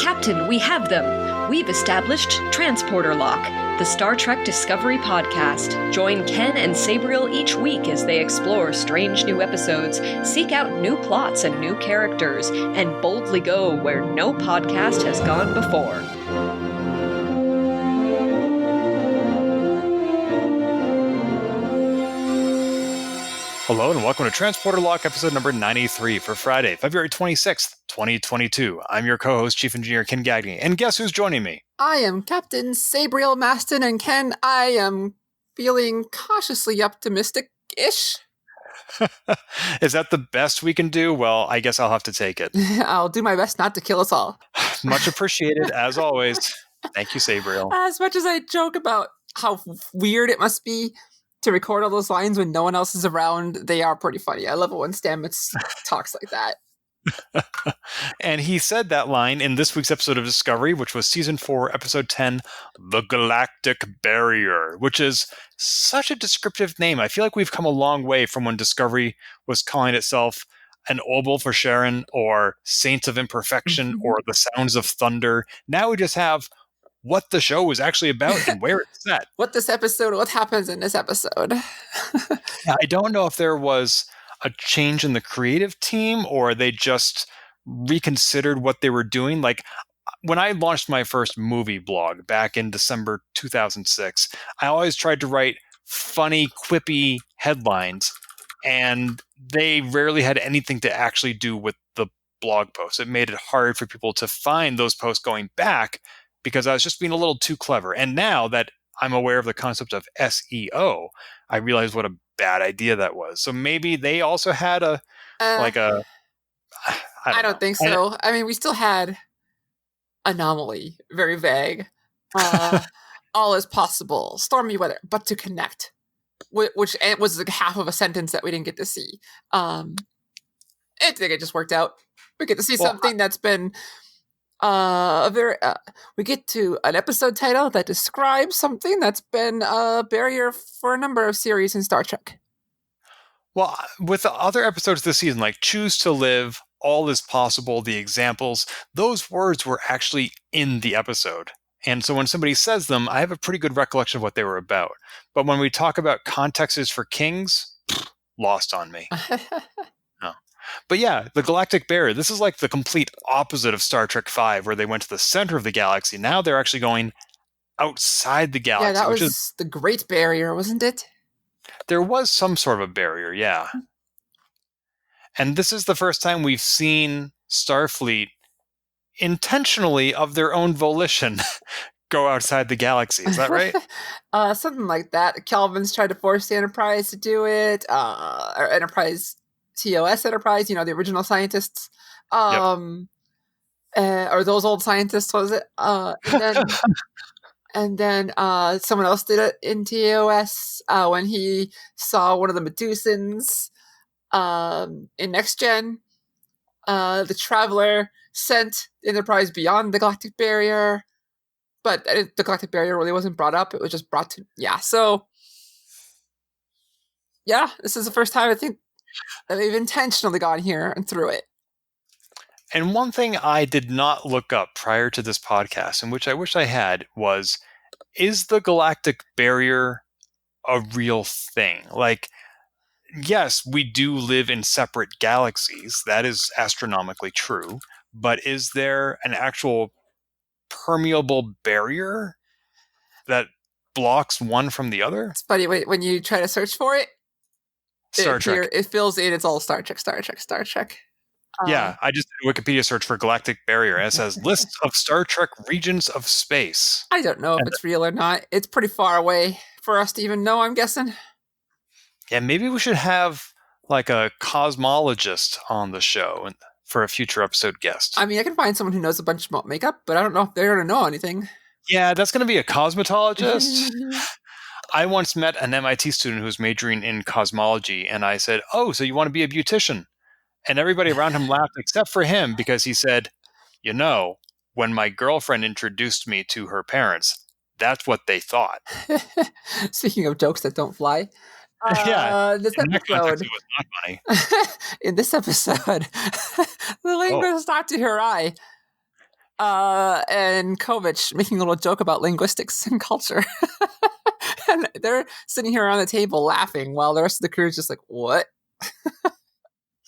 Captain, we have them. We've established Transporter Lock, the Star Trek Discovery podcast. Join Ken and Sabriel each week as they explore strange new episodes, seek out new plots and new characters, and boldly go where no podcast has gone before. Hello and welcome to Transporter Lock episode number 93 for Friday, February 26th, 2022. I'm your co-host, Chief Engineer Ken Gagne, and guess who's joining me? I am Captain Sabriel Maston, and Ken, I am feeling cautiously optimistic-ish. Is that the best we can do? Well, I guess I'll have to take it. I'll do my best not to kill us all. Much appreciated, as always. Thank you, Sabriel. As much as I joke about how weird it must be to record all those lines when no one else is around, they are pretty funny. I love it when Stamets talks like that. And he said that line in this week's episode of Discovery, which was Season 4, Episode 10, The Galactic Barrier, which is such a descriptive name. I feel like we've come a long way from when Discovery was calling itself An Obol for Sharon, or Saints of Imperfection, or The Sounds of Thunder. Now we just have what the show is actually about and where it's set. What happens in this episode. Yeah, I don't know if there was a change in the creative team or they just reconsidered what they were doing. Like when I launched my first movie blog back in December 2006, I always tried to write funny, quippy headlines, and they rarely had anything to actually do with the blog posts. It made it hard for people to find those posts going back because I was just being a little too clever. And now that I'm aware of the concept of SEO, I realize what a bad idea that was. So maybe they also had I don't think so. I mean, we still had anomaly, very vague. All is possible, stormy weather, but to connect, which was like half of a sentence that we didn't get to see. I think it just worked out. We get to see something that's been we get to an episode title that describes something that's been a barrier for a number of series in Star Trek. Well, with the other episodes this season, like Choose to Live, All is Possible, The Examples, those words were actually in the episode. And so when somebody says them, I have a pretty good recollection of what they were about. But when we talk about Context is for Kings, lost on me. No. But yeah, the Galactic Barrier, this is like the complete opposite of Star Trek V, where they went to the center of the galaxy. Now they're actually going outside the galaxy. Yeah, that was the Great Barrier, wasn't it? There was some sort of a barrier, yeah. And this is the first time we've seen Starfleet intentionally, of their own volition, go outside the galaxy. Is that right? Something like that. Kelvin's tried to force the Enterprise to do it. Or Enterprise... TOS Enterprise, the original scientists, or those old scientists, was it? And then someone else did it in TOS when he saw one of the Medusans in Next Gen. The Traveler sent the Enterprise beyond the Galactic Barrier, but the Galactic Barrier really wasn't brought up. It was just brought to, so this is the first time I think that they've intentionally gone here and through it. And one thing I did not look up prior to this podcast, and which I wish I had, was, is the Galactic Barrier a real thing? Like, yes, we do live in separate galaxies. That is astronomically true. But is there an actual permeable barrier that blocks one from the other? It's funny, when you try to search for it, Star Trek. It fills in. It's all Star Trek. Yeah, I just did a Wikipedia search for Galactic Barrier, and it says lists of Star Trek regions of space. I don't know if it's real or not. It's pretty far away for us to even know, I'm guessing. Yeah, maybe we should have like a cosmologist on the show for a future episode guest. I mean, I can find someone who knows a bunch about makeup, but I don't know if they're going to know anything. Yeah, that's going to be a cosmetologist. I once met an MIT student who was majoring in cosmology, and I said, "Oh, so you want to be a beautician?" And everybody around him laughed except for him, because he said, when my girlfriend introduced me to her parents, that's what they thought. Speaking of jokes that don't fly. This in that context, episode, it was not funny. in this episode, the linguist talked to her eye. and Kovic making a little joke about linguistics and culture. And they're sitting here around the table laughing while the rest of the crew is just like, what?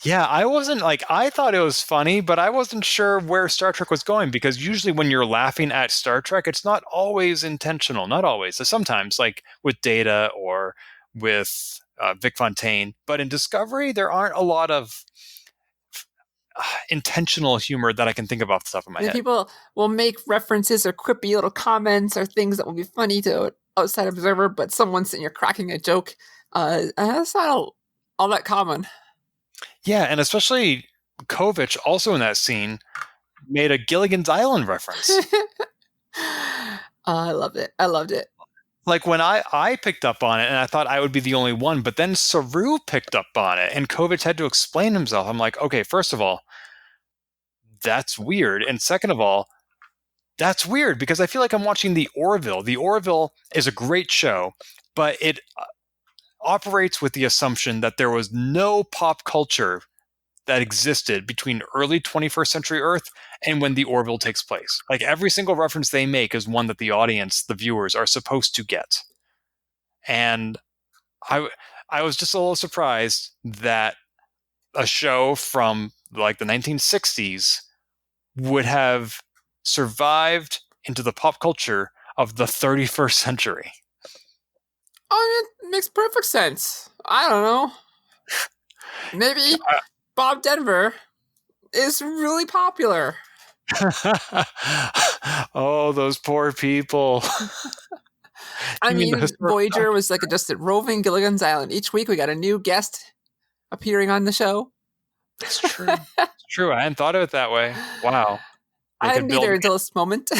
Yeah, I thought it was funny, but I wasn't sure where Star Trek was going, because usually when you're laughing at Star Trek, it's not always intentional. Not always. So sometimes, like with Data or with Vic Fontaine. But in Discovery, there aren't a lot of intentional humor that I can think of off the top of my head. People will make references or quippy little comments or things that will be funny to an outside observer, but someone sitting here cracking a joke, that's not all that common. Yeah, and especially Kovic, also in that scene, made a Gilligan's Island reference. I loved it. I loved it. Like when I picked up on it, and I thought I would be the only one, but then Saru picked up on it, and Kovic had to explain himself. I'm like, okay, first of all, that's weird. And second of all, that's weird because I feel like I'm watching The Orville. The Orville is a great show, but it operates with the assumption that there was no pop culture that existed between early 21st century Earth and when The Orville takes place. Like every single reference they make is one that the audience, the viewers, are supposed to get. And I was just a little surprised that a show from like the 1960s would have survived into the pop culture of the 31st century. Oh, it makes perfect sense. I don't know. Maybe Bob Denver is really popular. Oh, those poor people. I mean, Voyager was like just a roving Gilligan's Island. Each week we got a new guest appearing on the show. It's true. It's true. I hadn't thought of it that way. Wow. I didn't either until this moment.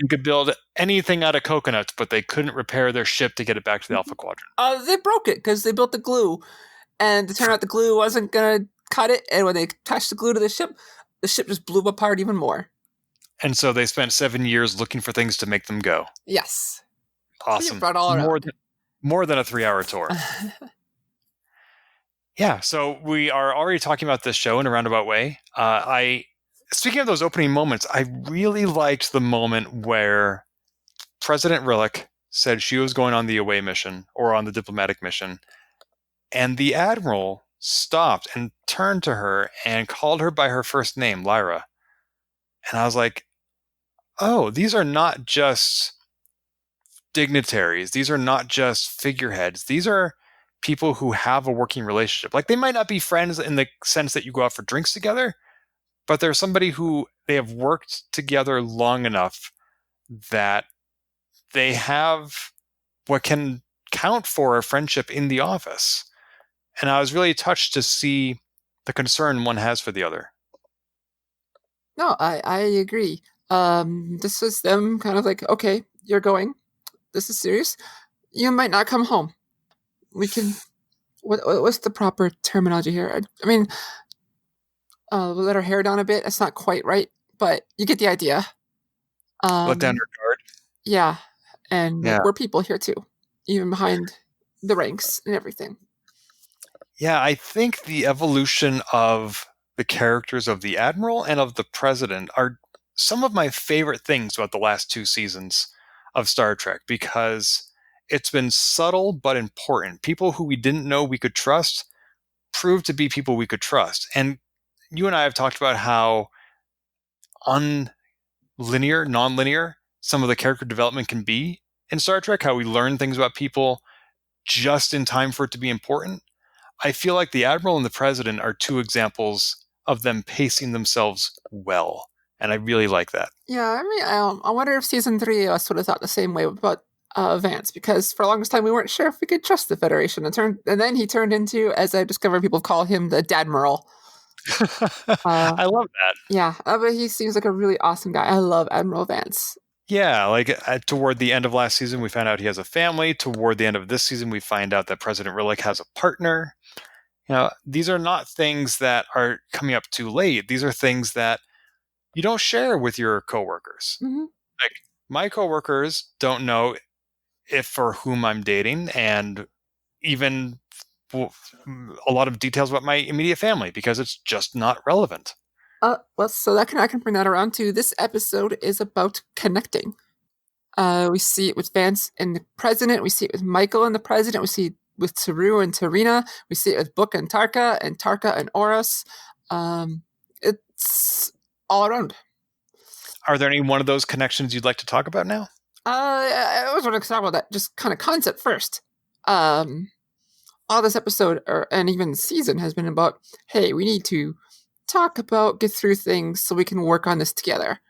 You could build anything out of coconuts, but they couldn't repair their ship to get it back to the Alpha Quadrant. They broke it because they built the glue. And it turned out the glue wasn't going to cut it. And when they attached the glue to the ship just blew apart even more. And so they spent 7 years looking for things to make them go. Yes. Awesome. All more than a 3-hour tour. Yeah, so we are already talking about this show in a roundabout way. Speaking of those opening moments, I really liked the moment where President Rillick said she was going on the away mission or on the diplomatic mission, and the Admiral stopped and turned to her and called her by her first name, Lyra. And I was like, oh, these are not just dignitaries. These are not just figureheads. These are people who have a working relationship. Like, they might not be friends in the sense that you go out for drinks together, but they're somebody who they have worked together long enough that they have what can count for a friendship in the office. And I was really touched to see the concern one has for the other. No, I agree. This was them kind of like, okay, you're going. This is serious. You might not come home. We can... What's the proper terminology here? I mean... let her hair down a bit. That's not quite right, but you get the idea. Let down her guard. Yeah, and we're people here too, even behind the ranks and everything. Yeah, I think the evolution of the characters of the Admiral and of the President are some of my favorite things about the last 2 seasons of Star Trek, because it's been subtle but important. People who we didn't know we could trust proved to be people we could trust. And you and I have talked about how non-linear some of the character development can be in Star Trek, how we learn things about people just in time for it to be important. I feel like the Admiral and the President are 2 examples of them pacing themselves well, and I really like that. Yeah, I mean, I wonder if season 3 of us would have thought the same way about Vance, because for the longest time we weren't sure if we could trust the Federation, and then he turned into, as I discovered, people call him the Dadmiral. I love that. Yeah, but he seems like a really awesome guy. I love Admiral Vance. Yeah, like toward the end of last season, we found out he has a family. Toward the end of this season, we find out that President Rillick has a partner. You know, these are not things that are coming up too late. These are things that you don't share with your coworkers. Mm-hmm. Like, my coworkers don't know if or whom I'm dating, and even a lot of details about my immediate family, because it's just not relevant. So that I can bring that around to this episode is about connecting. We see it with Vance and the president. We see it with Michael and the president. We see it with Taru and Tarina. We see it with Book and Tarka and Oros. It's all around. Are there any one of those connections you'd like to talk about now? I was going to talk about that just kind of concept first. All this episode and even season has been about, hey, we need to get through things so we can work on this together.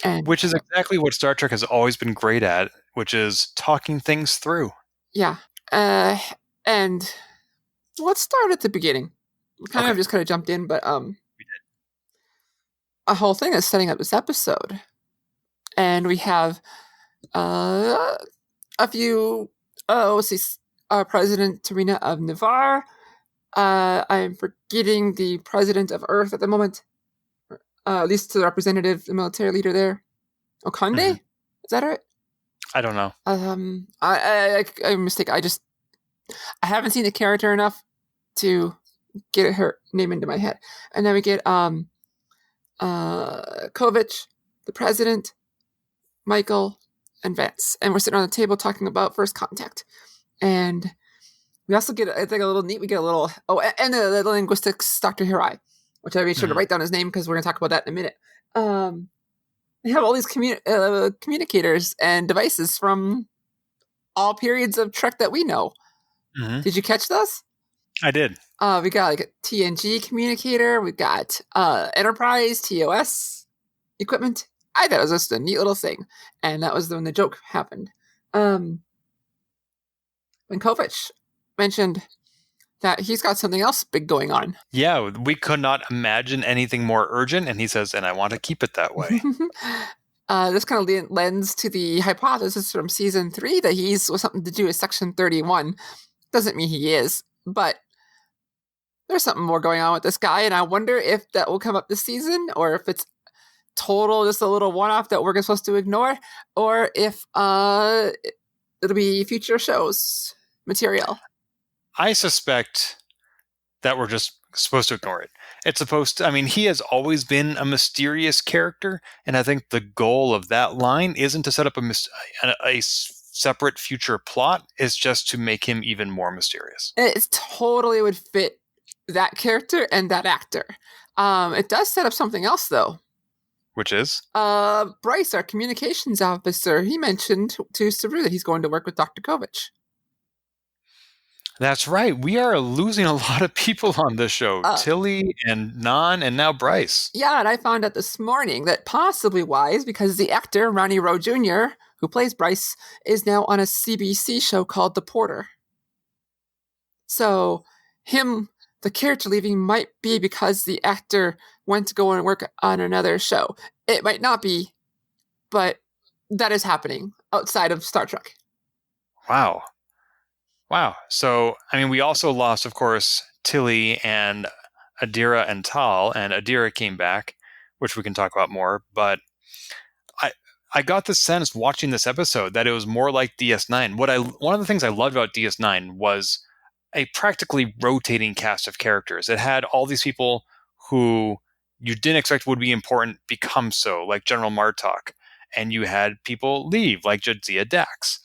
And, which is exactly what Star Trek has always been great at, which is talking things through. Yeah. And let's start at the beginning. We kind of jumped in, but we did. A whole thing is setting up this episode. And we have a few President Tarina of Navarre. I'm forgetting the president of Earth at the moment. At least to the representative, the military leader there. Okande? Mm-hmm. Is that right? I don't know. I'm mistaken. I haven't seen the character enough to get her name into my head. And then we get Kovich, the president, Michael, and Vance. And we're sitting on the table talking about first contact. And we also get, I think, a little neat. We get a little, and the linguistics, Dr. Hirai, which I made sure to write down his name because we're going to talk about that in a minute. They have all these communicators and devices from all periods of Trek that we know. Mm-hmm. Did you catch those? I did. We got like a TNG communicator. We got Enterprise TOS equipment. I thought it was just a neat little thing, and that was when the joke happened. When Kovich mentioned that he's got something else big going on. Yeah, we could not imagine anything more urgent, and he says, and I want to keep it that way. This kind of lends to the hypothesis from season 3 that he's with something to do with Section 31. Doesn't mean he is, but there's something more going on with this guy, and I wonder if that will come up this season, or if it's just a little one-off that we're supposed to ignore, or if it'll be future shows material. I suspect that we're just supposed to ignore it. It's supposed to, he has always been a mysterious character, and I think the goal of that line isn't to set up a separate future plot, it's just to make him even more mysterious. It totally would fit that character and that actor. It does set up something else, though. Which is? Bryce, our communications officer, he mentioned to Saru that he's going to work with Dr. Kovich. That's right. We are losing a lot of people on this show. Tilly and Nan and now Bryce. Yeah, and I found out this morning that possibly why is because the actor, Ronnie Rowe Jr., who plays Bryce, is now on a CBC show called The Porter. So the character leaving might be because the actor went to go and work on another show. It might not be, but that is happening outside of Star Trek. Wow. So, we also lost, of course, Tilly and Adira and Tal, and Adira came back, which we can talk about more, but I got the sense watching this episode that it was more like DS9. One of the things I loved about DS9 was a practically rotating cast of characters. It had all these people who you didn't expect would be important become so, like General Martok, and you had people leave, like Jadzia Dax.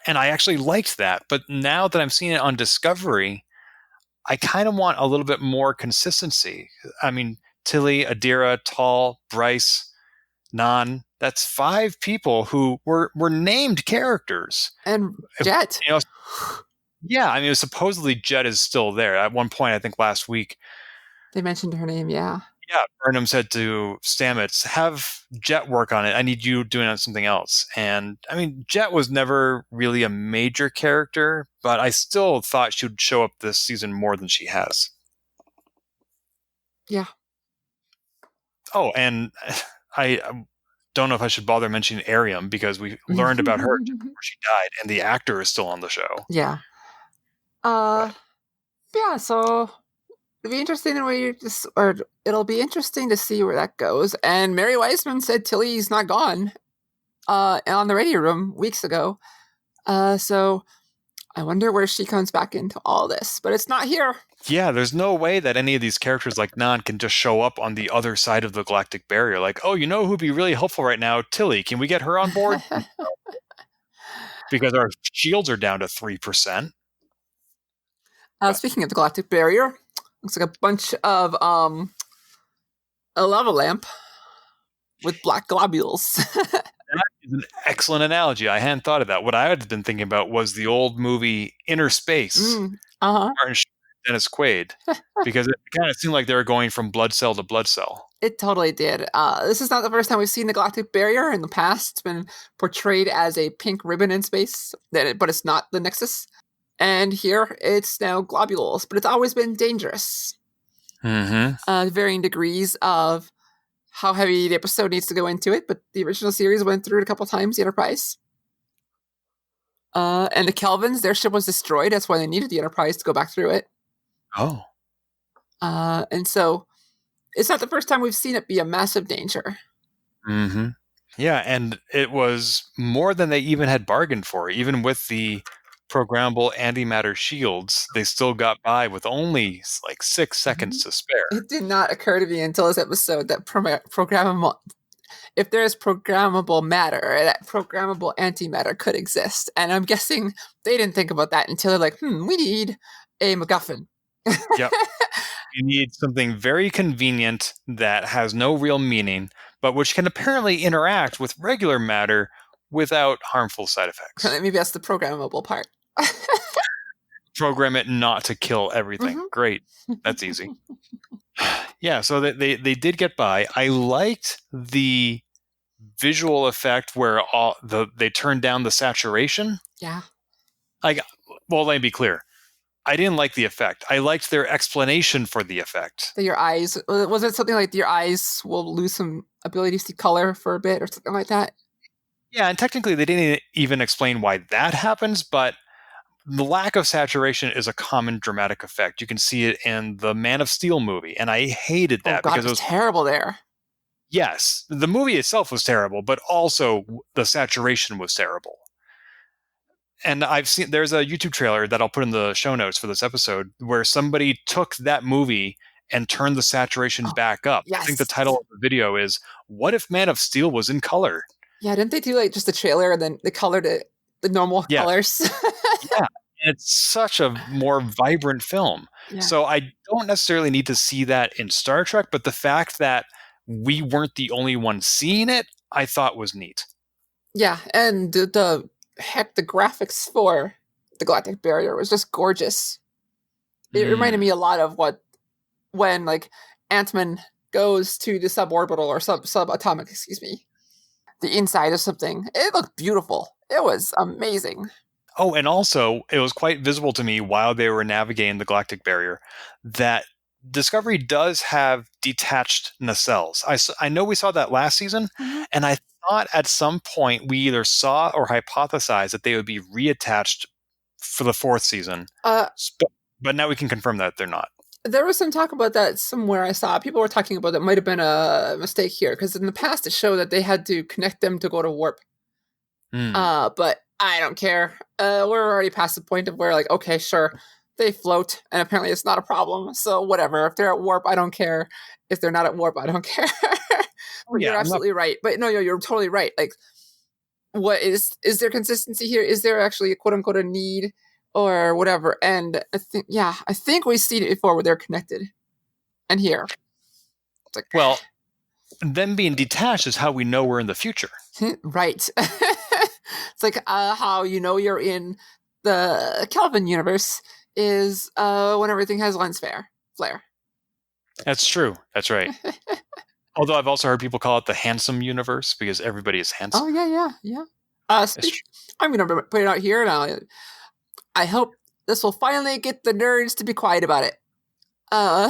And I actually liked that. But now that I'm seeing it on Discovery, I kind of want a little bit more consistency. Tilly, Adira, Tal, Bryce, Nan, that's 5 people who were named characters. And Jet. Yeah, supposedly Jet is still there. At one point, I think last week, they mentioned her name, yeah. Yeah, Burnham said to Stamets, have Jet work on it. I need you doing something else. And, Jet was never really a major character, but I still thought she would show up this season more than she has. Yeah. Oh, and I don't know if I should bother mentioning Ariam, because we learned about her before she died, and the actor is still on the show. Yeah. Yeah, so it'll be interesting it'll be interesting to see where that goes. And Mary Wiseman said Tilly's not gone on the radio room weeks ago. So I wonder where she comes back into all this. But it's not here. Yeah, there's no way that any of these characters like Nan can just show up on the other side of the galactic barrier. Like, oh, you know who'd be really helpful right now? Tilly. Can we get her on board? Because our shields are down to 3%. Speaking of the galactic barrier, looks like a bunch of a lava lamp with black globules. That is an excellent analogy. I hadn't thought of that. What I had been thinking about was the old movie Inner Space. Uh-huh. Martin Sheen and Dennis Quaid, because it kind of seemed like they were going from blood cell to blood cell. It totally did. This is not the first time we've seen the galactic barrier. In the past, it's been portrayed as a pink ribbon in space, but it's not the Nexus. And here, it's now globules, but it's always been dangerous. Mm-hmm. Varying degrees of how heavy the episode needs to go into it, but the original series went through it a couple times, the Enterprise. And the Kelvins, their ship was destroyed. That's why they needed the Enterprise to go back through it. Oh. And so it's not the first time we've seen it be a massive danger. Mm-hmm. Yeah, and it was more than they even had bargained for. Even with the programmable antimatter shields, they still got by with only like 6 seconds to spare. It did not occur to me until this episode that programmable, if there's programmable matter, that programmable antimatter could exist. And I'm guessing they didn't think about that until they're like, we need a MacGuffin. Yep. You need something very convenient that has no real meaning, but which can apparently interact with regular matter without harmful side effects. Maybe that's the programmable part. Program it not to kill everything. Mhm. Great. That's easy. Yeah, so they did get by. I liked the visual effect where they turned down the saturation. Yeah. Well, let me be clear. I didn't like the effect. I liked their explanation for the effect. That your eyes, was it something like your eyes will lose some ability to see color for a bit or something like that? Yeah, and technically they didn't even explain why that happens, but the lack of saturation is a common dramatic effect. You can see it in the Man of Steel movie, and I hated that God, because it was terrible there. Yes, the movie itself was terrible, but also the saturation was terrible. And there's a YouTube trailer that I'll put in the show notes for this episode where somebody took that movie and turned the saturation back up. Yes. I think the title of the video is, "What if Man of Steel was in color?" Yeah, didn't they do like just the trailer and then they colored it the normal colors? Yeah, it's such a more vibrant film. Yeah. So I don't necessarily need to see that in Star Trek, but the fact that we weren't the only ones seeing it, I thought was neat. Yeah, and the graphics for the Galactic Barrier was just gorgeous. It reminded me a lot of when like Ant-Man goes to the suborbital or subatomic, the inside of something. It looked beautiful. It was amazing. Oh, and also it was quite visible to me while they were navigating the Galactic Barrier that Discovery does have detached nacelles. I know we saw that last season, and I thought at some point we either saw or hypothesized that they would be reattached for the 4th season. But now we can confirm that they're not. There was some talk about that somewhere I saw. People were talking about that might have been a mistake here, because in the past it showed that they had to connect them to go to warp. But I don't care. We're already past the point of where, like, okay, sure, they float, and apparently it's not a problem. So whatever. If they're at warp, I don't care. If they're not at warp, I don't care. But you're absolutely right. But no, you're totally right. Like, what is there consistency here? Is there actually a quote unquote a need or whatever? And I think we've seen it before where they're connected. And here, it's like, well, them being detached is how we know we're in the future. Right. It's like how you know you're in the Kelvin universe is when everything has lens flare. That's true. That's right. Although I've also heard people call it the handsome universe because everybody is handsome. Oh, yeah. I'm going to put it out here now. I hope this will finally get the nerds to be quiet about it.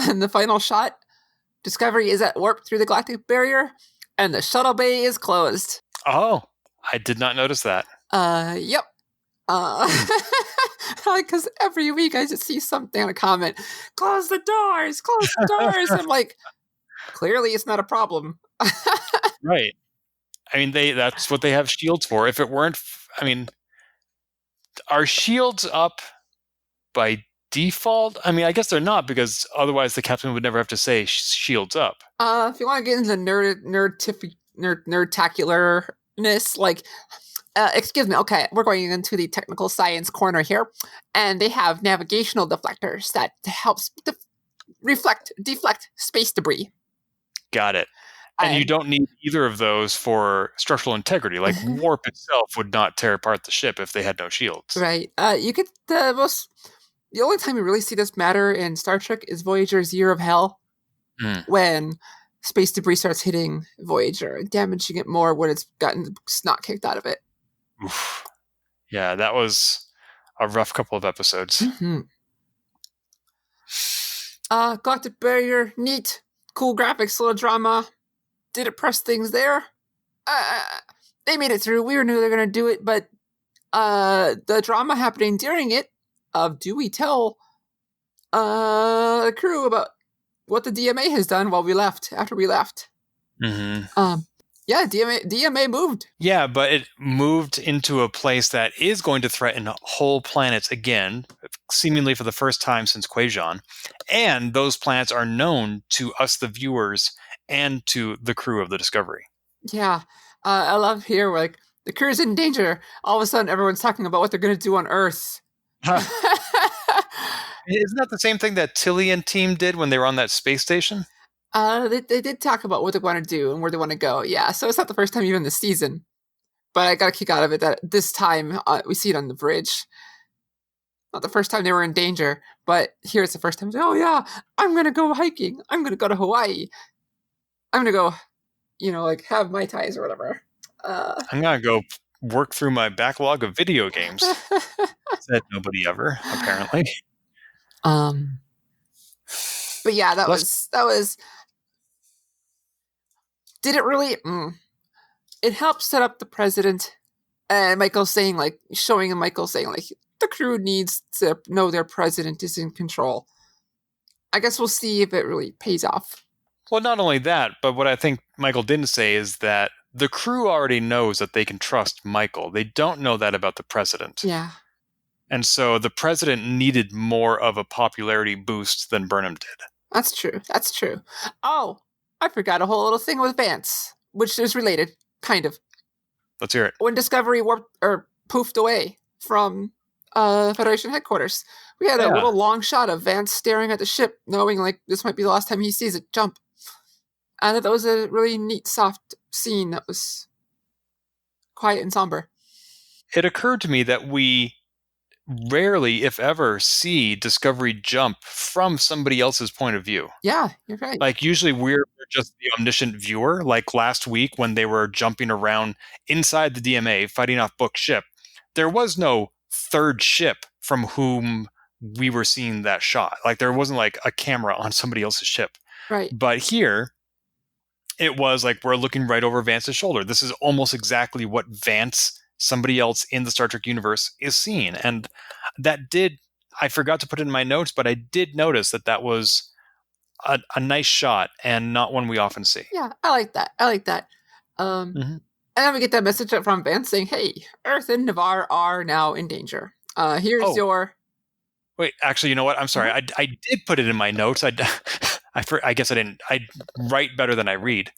In the final shot, Discovery is at warp through the Galactic Barrier, and the shuttle bay is closed. Oh, I did not notice that. Yep. Because every week I just see something on a comment, close the doors. I'm like, clearly it's not a problem. Right. I mean, that's what they have shields for. If it weren't, are shields up by default? I mean, I guess they're not, because otherwise the captain would never have to say shields up. If you want to get into nerdtacularness, like, excuse me, okay, we're going into the technical science corner here, and they have navigational deflectors that helps deflect space debris. Got it. And you don't need either of those for structural integrity. Like, warp itself would not tear apart the ship if they had no shields. Right. You get the only time you really see this matter in Star Trek is Voyager's Year of Hell, when space debris starts hitting Voyager and damaging it more when it's gotten the snot kicked out of it. Oof. Yeah, that was a rough couple of episodes. Mm-hmm. Galactic Barrier, neat, cool graphics, little drama. Did it press things there? They made it through. We knew they were going to do it, but the drama happening during it, do we tell the crew about what the DMA has done after we left? Mm-hmm. Yeah, DMA moved. Yeah, but it moved into a place that is going to threaten whole planets again, seemingly for the first time since Quajon. And those planets are known to us, the viewers, and to the crew of the Discovery. Yeah, I love here, like, the crew's in danger. All of a sudden, everyone's talking about what they're going to do on Earth. Isn't that the same thing that Tilly and team did when they were on that space station? They did talk about what they want to do and where they want to go. Yeah, so it's not the first time even this season. But I got a kick out of it that this time we see it on the bridge. Not the first time they were in danger, but here it's the first time. Oh yeah, I'm going to go hiking. I'm going to go to Hawaii. I'm going to go, like, have Mai Tais or whatever. I'm going to go work through my backlog of video games. Said nobody ever, apparently. But yeah, that was. Did it really? It helped set up the president, and Michael saying, like, showing Michael saying, like, the crew needs to know their president is in control. I guess we'll see if it really pays off. Well, not only that, but what I think Michael didn't say is that the crew already knows that they can trust Michael. They don't know that about the president. Yeah. And so the president needed more of a popularity boost than Burnham did. That's true. Oh, I forgot a whole little thing with Vance, which is related, kind of. Let's hear it. When Discovery poofed away from Federation headquarters, we had a little long shot of Vance staring at the ship, knowing, like, this might be the last time he sees it jump. And that was a really neat, soft scene that was quiet and somber. It occurred to me that we rarely, if ever, see Discovery jump from somebody else's point of view. Yeah, you're right. Like, usually we're just the omniscient viewer. Like last week when they were jumping around inside the DMA, fighting off Book's ship, there was no third ship from whom we were seeing that shot. Like, there wasn't, like, a camera on somebody else's ship. Right. But here, it was like we're looking right over Vance's shoulder. This is almost exactly what Vance, somebody else in the Star Trek universe, is seeing. And I forgot to put it in my notes, but I did notice that was a nice shot and not one we often see. Yeah, I like that. And then we get that message from Vance saying, hey, Earth and Navarre are now in danger. Here's your... Wait, actually, you know what? I'm sorry. I did put it in my notes. I guess I didn't. I write better than I read.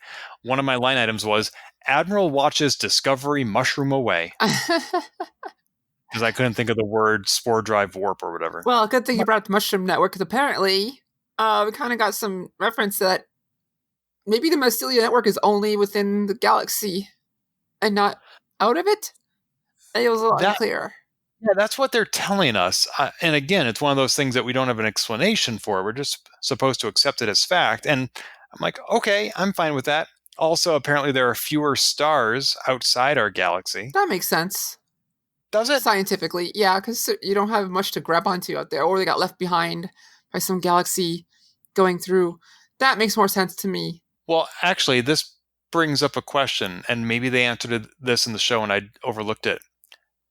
One of my line items was, Admiral watches Discovery mushroom away. Because I couldn't think of the word spore drive warp or whatever. Well, good thing you brought up the Mushroom Network, because apparently we kind of got some reference that maybe the Mycelia Network is only within the galaxy and not out of it. It was a lot unclear. Yeah, that's what they're telling us. And again, it's one of those things that we don't have an explanation for. We're just supposed to accept it as fact. And I'm like, okay, I'm fine with that. Also, apparently there are fewer stars outside our galaxy. That makes sense. Does it? Scientifically, yeah, because you don't have much to grab onto out there, or they got left behind by some galaxy going through. That makes more sense to me. Well, actually, this brings up a question, and maybe they answered this in the show and I overlooked it.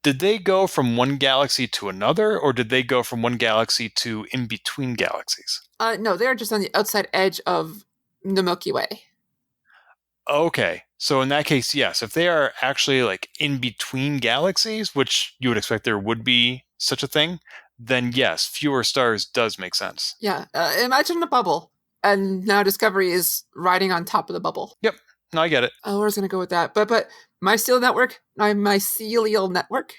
Did they go from one galaxy to another, or did they go from one galaxy to in between galaxies? No, they're just on the outside edge of the Milky Way. Okay, so in that case, yes. If they are actually, like, in between galaxies, which you would expect there would be such a thing, then yes, fewer stars does make sense. Yeah, imagine a bubble, and now Discovery is riding on top of the bubble. Yep, no, I get it. Oh, I was going to go with that. But my mycelial network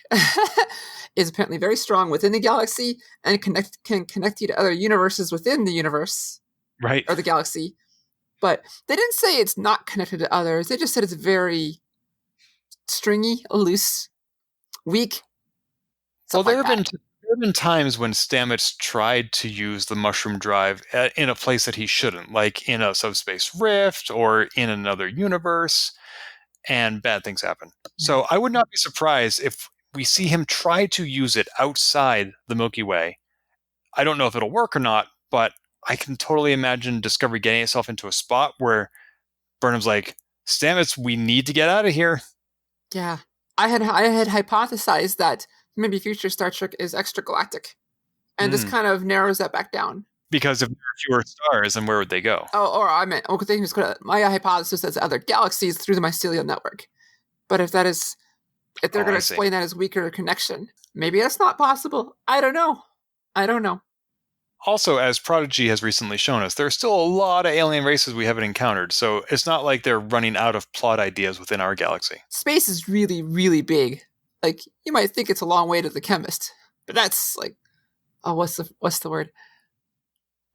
is apparently very strong within the galaxy and can connect you to other universes within the universe. Right. Or the galaxy. But they didn't say it's not connected to others. They just said it's very stringy, loose, weak. Well, there have been times when Stamets tried to use the mushroom drive in a place that he shouldn't, like in a subspace rift or in another universe, and bad things happen. So I would not be surprised if we see him try to use it outside the Milky Way. I don't know if it'll work or not, but I can totally imagine Discovery getting itself into a spot where Burnham's like, Stamets, we need to get out of here. Yeah. I had hypothesized that maybe future Star Trek is extragalactic. And this kind of narrows that back down. Because if there are fewer stars, then where would they go? Oh, or I meant, my hypothesis is other galaxies through the mycelial network. But if they're going to explain that as weaker connection, maybe that's not possible. I don't know. Also, as Prodigy has recently shown us, there are still a lot of alien races we haven't encountered, so it's not like they're running out of plot ideas within our galaxy. Space is really, really big. Like, you might think it's a long way to the chemist, but that's like, oh, what's the word?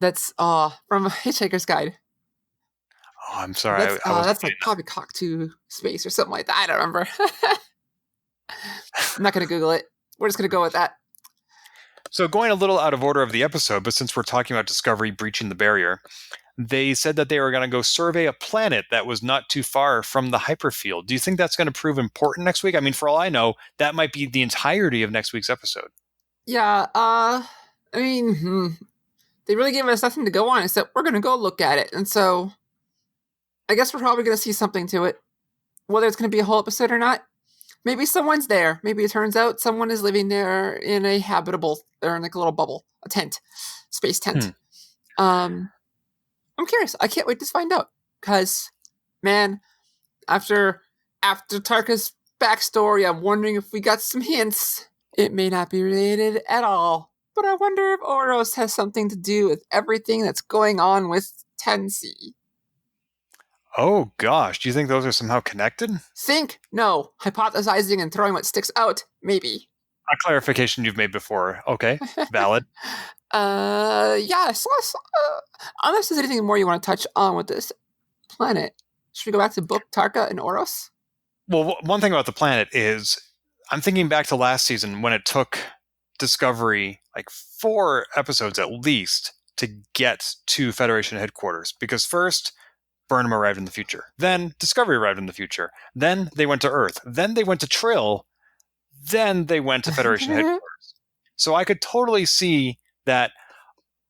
That's from Hitchhiker's Guide. Oh, I'm sorry. That's like poppycock to space or something like that. I don't remember. I'm not going to Google it. We're just going to go with that. So going a little out of order of the episode, but since we're talking about Discovery breaching the barrier, they said that they were going to go survey a planet that was not too far from the hyperfield. Do you think that's going to prove important next week? I mean, for all I know, that might be the entirety of next week's episode. Yeah, I mean, they really gave us nothing to go on except we're going to go look at it. And so I guess we're probably going to see something to it. Whether it's going to be a whole episode or not, maybe someone's there. Maybe it turns out someone is living there in a habitable, or in like a little bubble, a tent, space tent. I'm curious. I can't wait to find out. Because, man, after Tarka's backstory, I'm wondering if we got some hints. It may not be related at all. But I wonder if Oros has something to do with everything that's going on with 10C. Oh, gosh. Do you think those are somehow connected? Think? No. Hypothesizing and throwing what sticks out? Maybe. A clarification you've made before. Okay. Valid. Yes. Unless there's anything more you want to touch on with this planet. Should we go back to book Tarka and Oros? Well, one thing about the planet is I'm thinking back to last season when it took Discovery like 4 episodes at least to get to Federation headquarters. Because first, Burnham arrived in the future. Then Discovery arrived in the future. Then they went to Earth. Then they went to Trill. Then they went to Federation headquarters. So I could totally see that,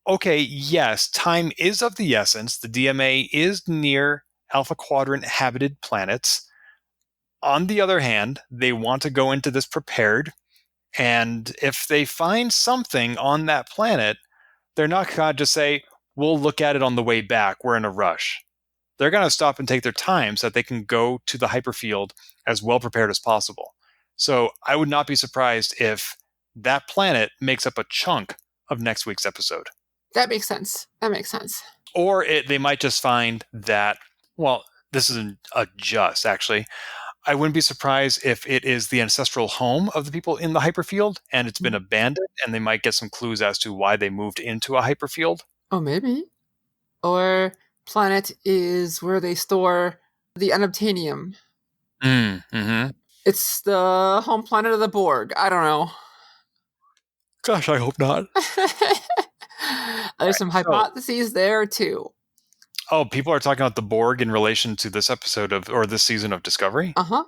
okay, yes, time is of the essence. The DMA is near Alpha Quadrant habited planets. On the other hand, they want to go into this prepared. And if they find something on that planet, they're not going to just say, we'll look at it on the way back. We're in a rush. They're going to stop and take their time so that they can go to the hyperfield as well prepared as possible. So I would not be surprised if that planet makes up a chunk of next week's episode. That makes sense. Or they might just find that, well, this isn't a just, actually. I wouldn't be surprised if it is the ancestral home of the people in the hyperfield and it's been abandoned, and they might get some clues as to why they moved into a hyperfield. Oh, maybe. Or planet is where they store the unobtainium. Mm-hmm. It's the home planet of the Borg. I don't know. Gosh, I hope not. There's some hypotheses there, too. Oh, people are talking about the Borg in relation to this episode or this season of Discovery? Uh-huh.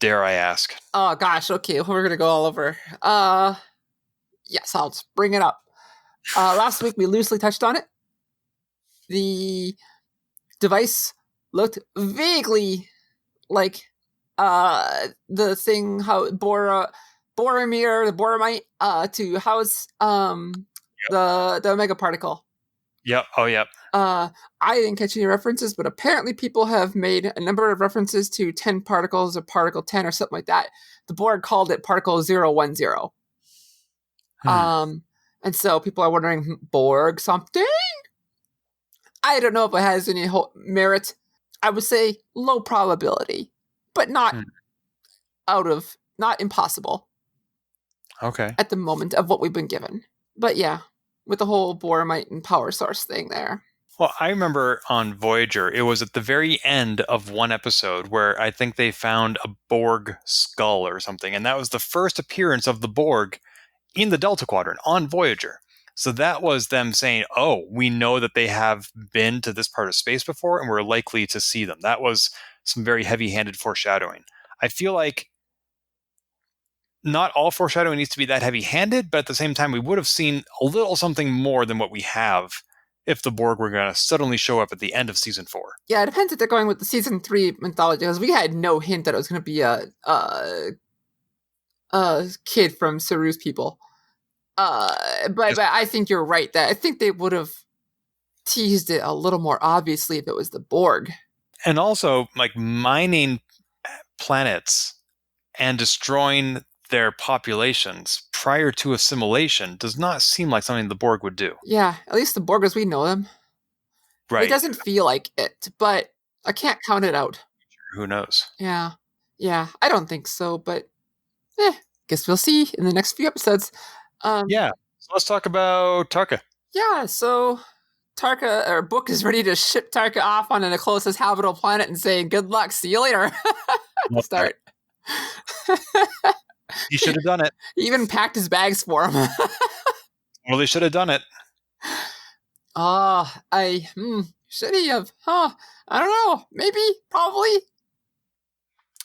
Dare I ask? Oh, gosh. Okay, we're going to go all over. Yes, I'll just bring it up. Last week, we loosely touched on it. The device looked vaguely like the thing, how Boromir, the Boromite, to house the Omega particle. Yep. Oh, yep. I didn't catch any references, but apparently people have made a number of references to 10 particles or particle 10 or something like that. The Borg called it particle 010. And so people are wondering, Borg something? I don't know if it has any merit. I would say low probability, but not not impossible. Okay. At the moment of what we've been given. But yeah, with the whole Boromite and power source thing there. Well, I remember on Voyager, it was at the very end of one episode where I think they found a Borg skull or something, and that was the first appearance of the Borg in the Delta Quadrant on Voyager. So that was them saying, oh, we know that they have been to this part of space before, and we're likely to see them. That was some very heavy-handed foreshadowing. I feel like not all foreshadowing needs to be that heavy-handed, but at the same time, we would have seen a little something more than what we have if the Borg were going to suddenly show up at the end of season 4. Yeah, it depends if they're going with the season 3 mythology, because we had no hint that it was going to be a kid from Saru's people. But I think you're right. That I think they would have teased it a little more obviously if it was the Borg. And also, like, mining planets and destroying their populations prior to assimilation does not seem like something the Borg would do. Yeah, at least the Borg as we know them. Right. It doesn't feel like it, but I can't count it out. Who knows? Yeah, I don't think so, but guess we'll see in the next few episodes. Yeah, so let's talk about Tarka. Yeah, so Book is ready to ship Tarka off onto the closest habitable planet and saying, good luck, see you later. Start. He should have done it. He even packed his bags for him. Well, they should have done it. Should he have? I don't know. Maybe, probably.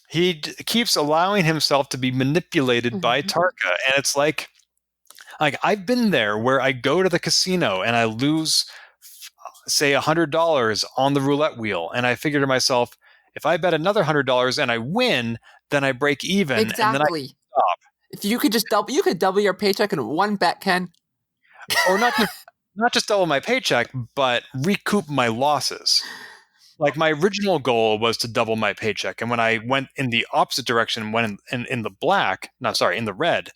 He keeps allowing himself to be manipulated by Tarka, and it's like I've been there where I go to the casino and I lose, say, $100 on the roulette wheel, and I figure to myself, if I bet another $100 and I win, then I break even. Exactly. And then I stop. If you could you could double your paycheck in one bet, Ken. Or not just double my paycheck, but recoup my losses. Like, my original goal was to double my paycheck, and when I went in the opposite direction, went in the red,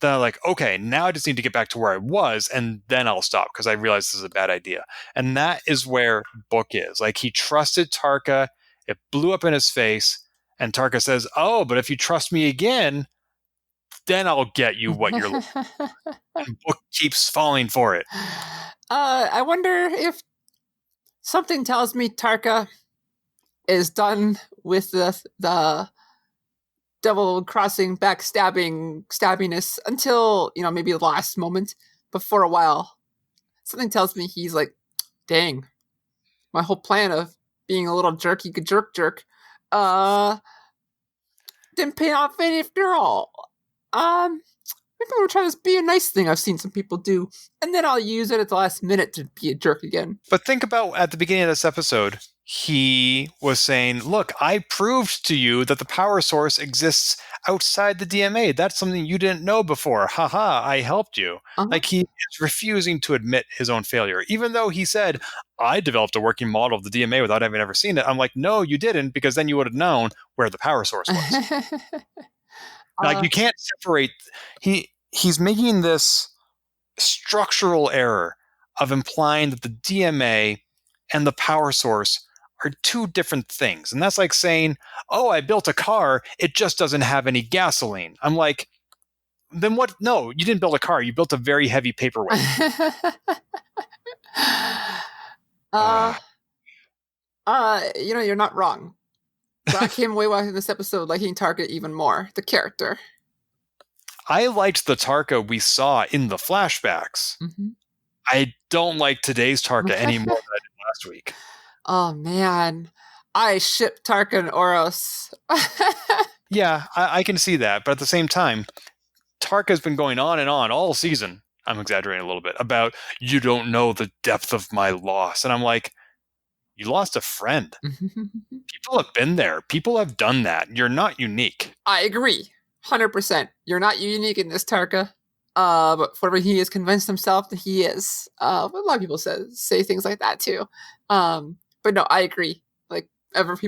then I'm like, okay, now I just need to get back to where I was, and then I'll stop, because I realized this is a bad idea. And that is where Book is. Like, he trusted Tarka, it blew up in his face, and Tarka says, oh, but if you trust me again, then I'll get you what you're looking for. And Book keeps falling for it. I wonder if something tells me Tarka is done with the double-crossing, stabbiness until, maybe the last moment. But for a while, something tells me he's like, dang, my whole plan of being a little jerky jerk didn't pay off any after all. Maybe I'm gonna try this be a nice thing I've seen some people do, and then I'll use it at the last minute to be a jerk again. But think about at the beginning of this episode, he was saying, look, I proved to you that the power source exists outside the DMA. That's something you didn't know before. Haha, I helped you. Like, he is refusing to admit his own failure, even though he said, I developed a working model of the DMA without having ever seen it. I'm like, no, you didn't, because then you would have known where the power source was. Like, you can't separate. He's making this structural error of implying that the DMA and the power source are two different things. And that's like saying, oh, I built a car, it just doesn't have any gasoline. I'm like, then what? No, you didn't build a car, you built a very heavy paperweight. You're not wrong. But I came away watching this episode liking Tarka even more, the character. I liked the Tarka we saw in the flashbacks. Mm-hmm. I don't like today's Tarka any more than I did last week. Oh, man. I ship Tarka and Oros. Yeah, I can see that. But at the same time, Tarka's been going on and on all season, I'm exaggerating a little bit, about you don't know the depth of my loss. And I'm like, you lost a friend. People have been there. People have done that. You're not unique. I agree. 100%. You're not unique in this, Tarka. But whatever he has convinced himself that he is. A lot of people say things like that too. But no, I agree. Like, others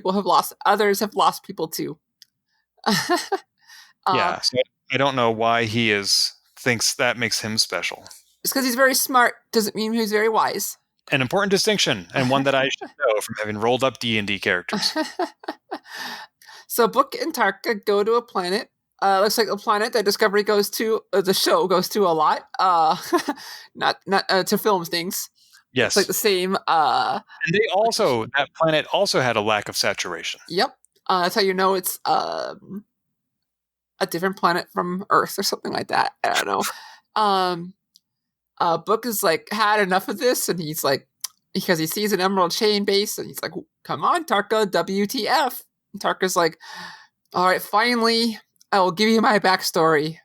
have lost people too. Yeah, so I don't know why he is thinks that makes him special. Just because he's very smart doesn't mean he's very wise. An important distinction, and one that I should know from having rolled up D&D characters. So Book and Tarka go to a planet. Looks like a planet that Discovery goes to, the show goes to a lot. Not to film things. Yes. It's like the same. And that planet also had a lack of saturation. Yep. That's how you know it's a different planet from Earth or something like that. I don't know. Book is like, had enough of this, and he's like, because he sees an Emerald Chain base, and he's like, come on, Tarka, WTF. And Tarka's like, all right, finally, I will give you my backstory.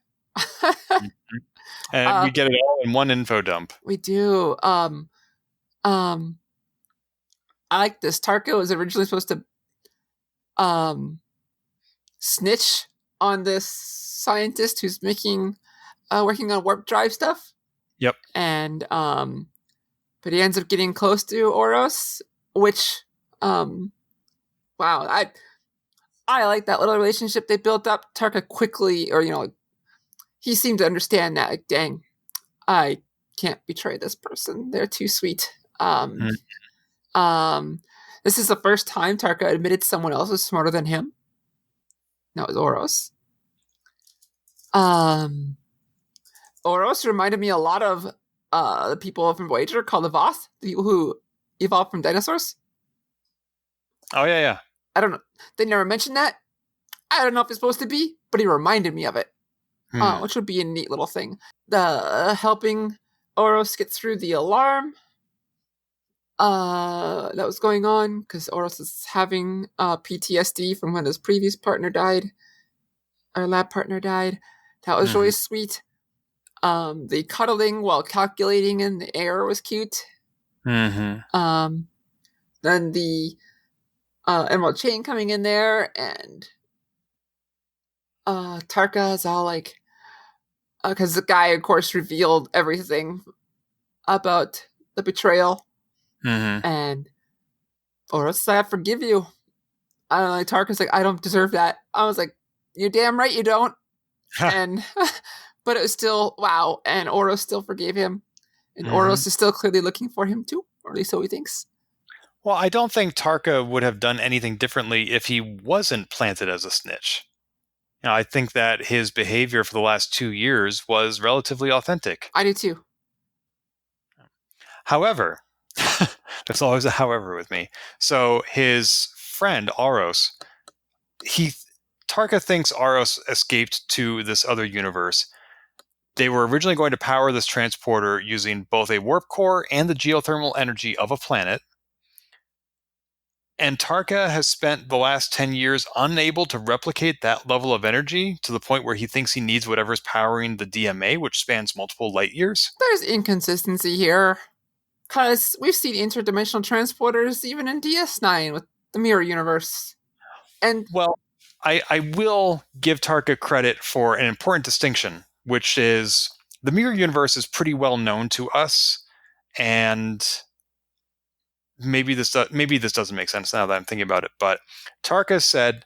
And we get it all in one info dump. We do. I like this. Tarka was originally supposed to snitch on this scientist who's working on warp drive stuff. Yep. And but he ends up getting close to Oros, which wow, I like that little relationship they built up. Tarka quickly, or he seemed to understand that, like, dang, I can't betray this person. They're too sweet. This is the first time Tarka admitted someone else was smarter than him. That was Oros. Oros reminded me a lot of the people from Voyager called the Voth, the people who evolved from dinosaurs. Oh, yeah. I don't know. They never mentioned that. I don't know if it's supposed to be, but he reminded me of it, which would be a neat little thing. Helping Oros get through the alarm that was going on, because Oros is having PTSD from when his previous partner died. Our lab partner died. That was really sweet. The cuddling while calculating in the air was cute. Mm-hmm. Then the Emerald Chain coming in there, and Tarka is all like, because the guy, of course, revealed everything about the betrayal. Mm-hmm. And Oros, I forgive you. I don't know, like, Tarka's like, I don't deserve that. I was like, you're damn right you don't. And but it was still, wow. And Oros still forgave him. And Oros is still clearly looking for him too, or at least so he thinks. Well, I don't think Tarka would have done anything differently if he wasn't planted as a snitch. I think that his behavior for the last 2 years was relatively authentic. I do too. However, there's always a however with me. So his friend, Aros, Tarka thinks Aros escaped to this other universe. They were originally going to power this transporter using both a warp core and the geothermal energy of a planet. And Tarka has spent the last 10 years unable to replicate that level of energy to the point where he thinks he needs whatever's powering the DMA, which spans multiple light years. There's inconsistency here. Because we've seen interdimensional transporters even in DS9 with the Mirror Universe. And well, I will give Tarka credit for an important distinction, which is the Mirror Universe is pretty well known to us, and maybe this doesn't make sense now that I'm thinking about it, but Tarka said,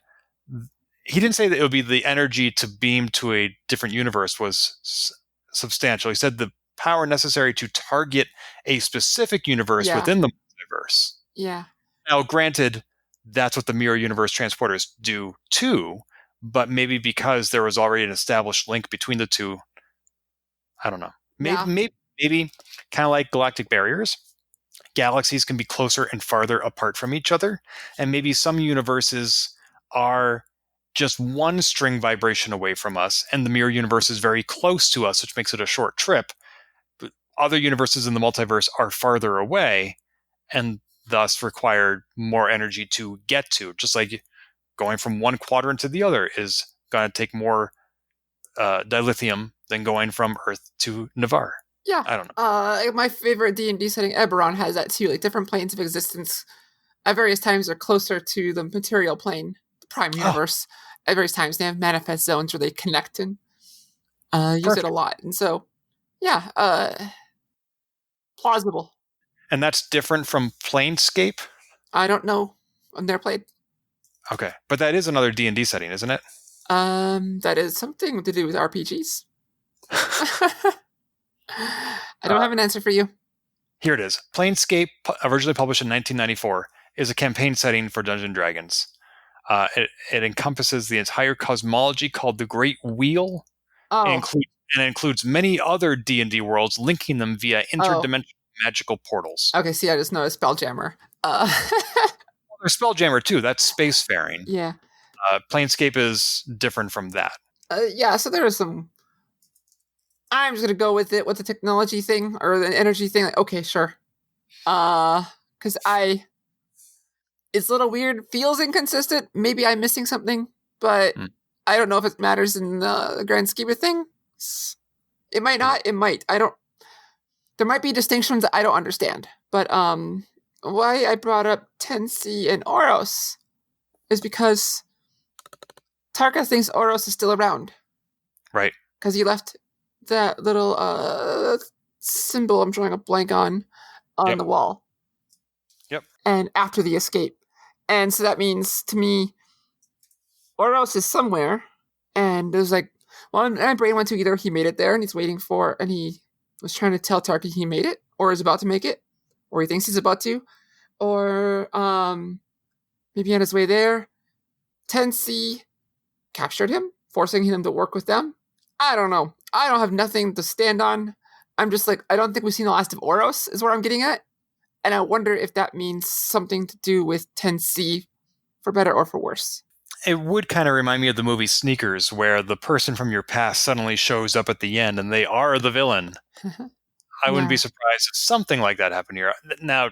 he didn't say that it would be the energy to beam to a different universe was substantial. He said the power necessary to target a specific universe within the multiverse. Yeah. Now, granted, that's what the Mirror Universe transporters do too, but maybe because there was already an established link between the two, I don't know. Maybe kind of like galactic barriers. Galaxies can be closer and farther apart from each other, and maybe some universes are just one string vibration away from us, and the Mirror Universe is very close to us, which makes it a short trip. But other universes in the multiverse are farther away, and thus require more energy to get to. Just like going from one quadrant to the other is going to take more dilithium than going from Earth to Navarre. Yeah. I don't know. My favorite D&D setting, Eberron, has that too. Like, different planes of existence at various times are closer to the material plane, the prime universe. At various times they have manifest zones where they connect and use it a lot. And so, plausible. And that's different from Planescape? I don't know. I've never played. Okay. But that is another D&D setting, isn't it? That is something to do with RPGs. I don't have an answer for you. Here it is. Planescape, originally published in 1994, is a campaign setting for Dungeons and Dragons. It encompasses the entire cosmology called the Great Wheel. Oh, It includes many other D&D worlds, linking them via interdimensional magical portals. okay. See, I just know a Spelljammer. There's Spelljammer too. That's spacefaring. Yeah. Planescape is different from that. Yeah. So there are some. I'm just gonna go with it with the technology thing or the energy thing. Like, okay, sure. Because it's a little weird. Feels inconsistent. Maybe I'm missing something, but I don't know if it matters in the grand scheme of things. It might not. It might. I don't. There might be distinctions that I don't understand. But why I brought up Tensi and Oros is because Tarka thinks Oros is still around. Right. Because he left that little symbol I'm drawing a blank on the wall. Yep. And after the escape. And so that means to me, Oros is somewhere. And there's like, well, my brain went to either he made it there and he's waiting for, and he was trying to tell Tarka he made it, or is about to make it, or he thinks he's about to, or maybe on his way there, Tensi captured him, forcing him to work with them. I don't know. I don't have nothing to stand on. I'm just like, I don't think we've seen the last of Oros, is what I'm getting at. And I wonder if that means something to do with Tensi, for better or for worse. It would kind of remind me of the movie Sneakers, where the person from your past suddenly shows up at the end and they are the villain. I wouldn't be surprised if something like that happened here. Now,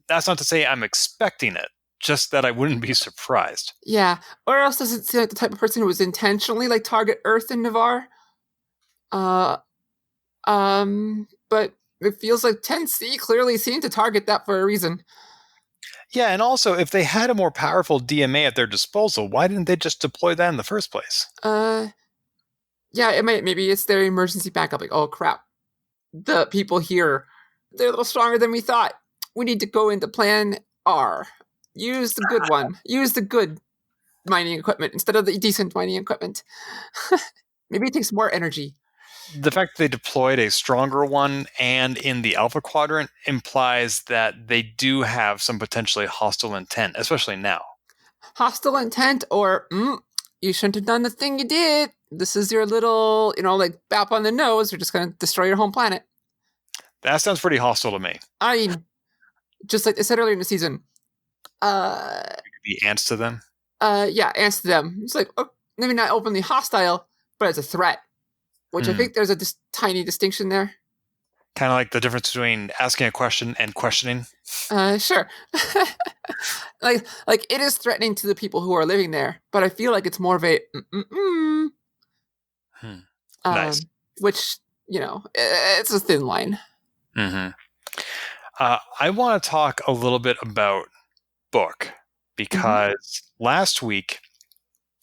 that's not to say I'm expecting it, just that I wouldn't be surprised. Yeah. Oros doesn't seem like the type of person who was intentionally like target Earth and Navarre. But it feels like 10C clearly seemed to target that for a reason. Yeah, and also, if they had a more powerful DMA at their disposal, why didn't they just deploy that in the first place? Yeah, maybe it's their emergency backup. Like, oh crap, the people here, they're a little stronger than we thought. We need to go into Plan R. Use the good one. Use the good mining equipment instead of the decent mining equipment. Maybe it takes more energy. The fact that they deployed a stronger one and in the Alpha Quadrant implies that they do have some potentially hostile intent, especially now. Hostile intent, or you shouldn't have done the thing you did. This is your little, like bap on the nose. We're just going to destroy your home planet. That sounds pretty hostile to me. I mean, just like I said earlier in the season. It could be ants to them? Yeah, ants to them. It's like, maybe not openly hostile, but it's a threat. Which I think there's a tiny distinction there. Kind of like the difference between asking a question and questioning? Sure. like it is threatening to the people who are living there, but I feel like it's more of a Nice. Which, it's a thin line. Mm-hmm. I want to talk a little bit about Book, because last week